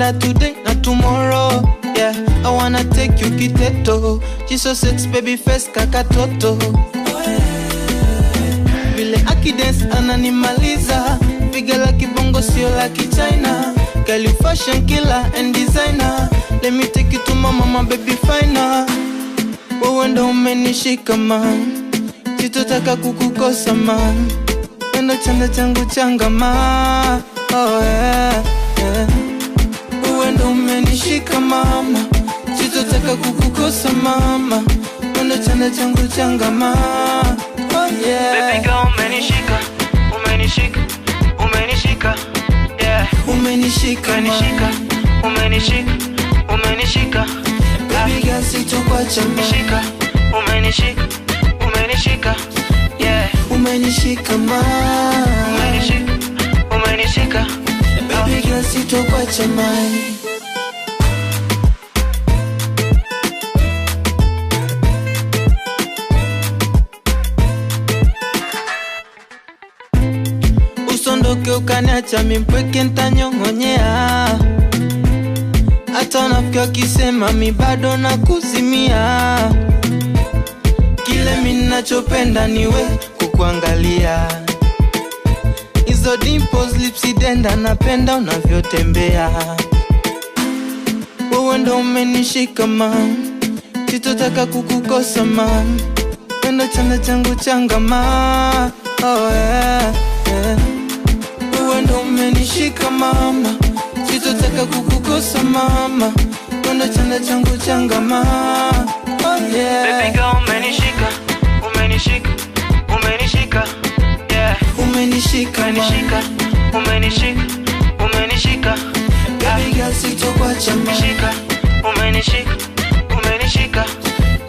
nakupenda today na tomorrow. Yeah, I wanna take you kiteto. Jesus sex baby face kakatoto. Vile akidance ananimaliza. Piga la kibongo sio la kichina. Girl you fashion killer and designer. Let me take you to my mama baby finer. Wewe ndo umenishika man, sitotaka kukukosa man. Endo chanda changu changama. Oh yeah, yeah. Wewe ndo umenishika mama, sitotaka kukukosa mama. Endo chanda changu changama. Oh yeah. Baby girl umenishika, umenishika, umenishika. Yeah. Umenishika, umenishika, umenishika, umenishika. Baby girl sitokwacha umenishika, umenishika, umenishika. Yeah. Umenishika ma. Umenishika, umenishika. Baby girl sitokwacha mai. Usondoke ukaniacha mimpweke ntanyong'onyea. Hata unafikia kisema mi bado na kuzimia. Kile mimi ninachopenda niwe kukuangalia. Hizo dimples lips denda napenda unavyotembea. Wewe ndo umenishika man, sitotaka kukukosa man. Endo chanda changu changama. Oh yeah, yeah. Wewe ndo umenishika mama, sitotaka kukukosa mama. Endo chanda changu changama. Oh yeah. Baby girl umenishika, umenishika, umenishika. Yeah. Umenishika, umenishika, umenishika, umenishika. Baby girl sitokwacha ma. Umenishika, umenishika, umenishika.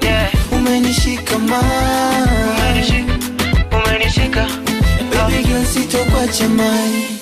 Yeah. Umenishika ma. Umenishika, umenishika. Baby girl sitokwacha mai.